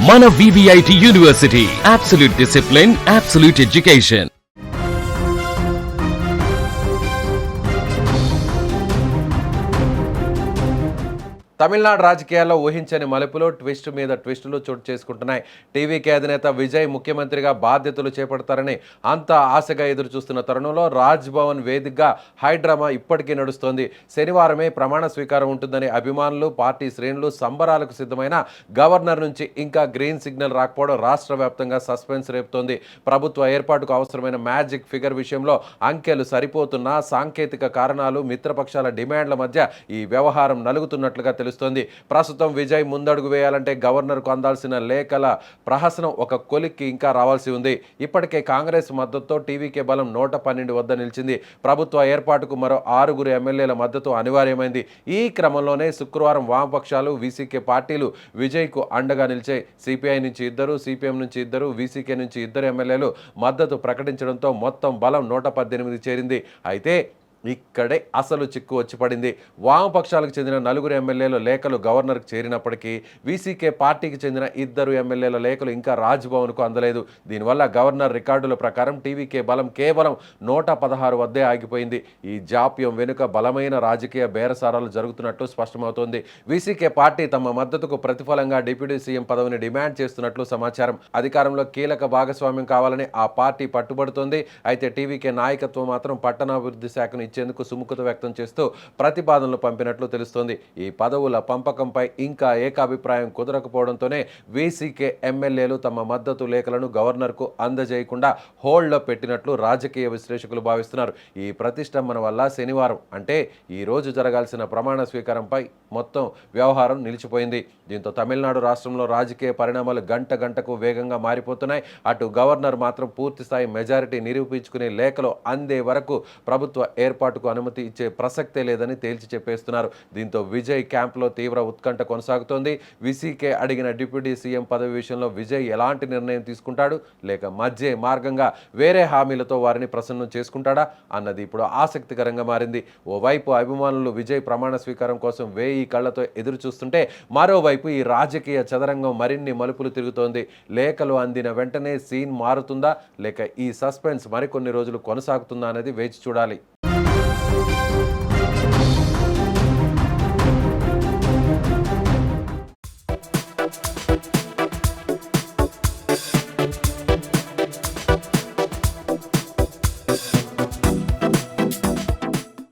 మన VVIT university, absolute discipline, absolute education. Tamil Nadu రాజకీయాల్లో ఊహించని మలుపులు, ట్విస్ట్ మీద ట్విస్టులు చోటు చేసుకుంటున్నాయి. టీవీకే అధినేత విజయ్ ముఖ్యమంత్రిగా బాధ్యతలు చేపడతారని అంతా ఆశగా ఎదురు చూస్తున్న తరుణంలో రాజ్ భవన్ వేదికగా హైడ్రామా ఇప్పటికీ నడుస్తోంది. శనివారమే ప్రమాణ స్వీకారం ఉంటుందని అభిమానులు, పార్టీ శ్రేణులు సంబరాలకు సిద్ధమైన గవర్నర్ నుంచి ఇంకా గ్రీన్ సిగ్నల్ రాకపోవడం రాష్ట్ర వ్యాప్తంగా సస్పెన్స్ రేపుతోంది. ప్రభుత్వ ఏర్పాటుకు అవసరమైన మ్యాజిక్ ఫిగర్ విషయంలో అంకెలు సరిపోతున్నా సాంకేతిక కారణాలు, మిత్రపక్షాల డిమాండ్ల మధ్య ఈ వ్యవహారం నలుగుతున్నట్లుగా తెలుస్తోంది. ప్రస్తుతం విజయ్ ముందడుగు వేయాలంటే గవర్నర్కు అందాల్సిన లేఖల ప్రహసనం ఒక కొలిక్కి ఇంకా రావాల్సి ఉంది. ఇప్పటికే కాంగ్రెస్ మద్దతుతో టీవీకే బలం 112 వద్ద నిలిచింది. ప్రభుత్వ ఏర్పాటుకు మరో 6 ఎమ్మెల్యేల మద్దతు అనివార్యమైంది. ఈ క్రమంలోనే శుక్రవారం వామపక్షాలు, వీసీకే పార్టీలు విజయ్కు అండగా నిలిచాయి. సిపిఐ నుంచి 2, సిపిఎం నుంచి 2, వీసీకే నుంచి 2 ఎమ్మెల్యేలు మద్దతు ప్రకటించడంతో మొత్తం బలం 118 చేరింది. అయితే ఇక్కడే అసలు చిక్కు వచ్చి పడింది. వామపక్షాలకు చెందిన 4 ఎమ్మెల్యేల లేఖలు గవర్నర్కు చేరినప్పటికీ వీసీకే పార్టీకి చెందిన 2 ఎమ్మెల్యేల లేఖలు ఇంకా రాజ్భవన్కు అందలేదు. దీనివల్ల గవర్నర్ రికార్డుల ప్రకారం టీవీకే బలం కేవలం 116 వద్దే ఆగిపోయింది. ఈ జాప్యం వెనుక బలమైన రాజకీయ బేరసారాలు జరుగుతున్నట్లు స్పష్టమవుతోంది. వీసీకే పార్టీ తమ మద్దతుకు ప్రతిఫలంగా డిప్యూటీ సీఎం పదవిని డిమాండ్ చేస్తున్నట్లు సమాచారం. అధికారంలో కీలక భాగస్వామ్యం కావాలని ఆ పార్టీ పట్టుబడుతోంది. అయితే టీవీకే నాయకత్వం మాత్రం పట్టణాభివృద్ధి శాఖను ఇచ్చేందుకు సుముఖత వ్యక్తం చేస్తూ ప్రతిపాదనలు పంపినట్లు తెలుస్తోంది. ఈ పదవుల పంపకంపై ఇంకా ఏకాభిప్రాయం కుదరకపోవడంతోనే వీసీకే ఎమ్మెల్యేలు తమ మద్దతు లేఖలను గవర్నర్కు అందజేయకుండా హోల్డ్లో పెట్టినట్లు రాజకీయ విశ్లేషకులు భావిస్తున్నారు. ఈ ప్రతిష్టంభన వల్ల శనివారం అంటే ఈ రోజు జరగాల్సిన ప్రమాణ స్వీకారంపై మొత్తం వ్యవహారం నిలిచిపోయింది. దీంతో తమిళనాడు రాష్ట్రంలో రాజకీయ పరిణామాలు గంటకు వేగంగా మారిపోతున్నాయి. అటు గవర్నర్ మాత్రం పూర్తిస్థాయి మెజారిటీ నిరూపించుకునే లేఖలు అందే వరకు ప్రభుత్వ ఏర్పాటుకు అనుమతి ఇచ్చే ప్రసక్తే లేదని తేల్చి చెప్పేస్తున్నారు. దీంతో విజయ్ క్యాంప్లో తీవ్ర ఉత్కంఠ కొనసాగుతోంది. వీసీకే అడిగిన డిప్యూటీ సీఎం పదవి విషయంలో విజయ్ ఎలాంటి నిర్ణయం తీసుకుంటాడు, లేక మధ్య మార్గంగా వేరే హామీలతో వారిని ప్రసన్నం చేసుకుంటాడా అన్నది ఇప్పుడు ఆసక్తికరంగా మారింది. ఓవైపు అభిమానులు విజయ్ ప్రమాణ స్వీకారం కోసం 1000 కళ్లతో ఎదురు చూస్తుంటే, మరోవైపు ఈ రాజకీయ చదరంగం మరిన్ని మలుపులు తిరుగుతోంది. లేఖలు అందిన వెంటనే సీన్ మారుతుందా, లేక ఈ సస్పెన్స్ మరికొన్ని రోజులు కొనసాగుతుందా అనేది వేచి చూడాలి.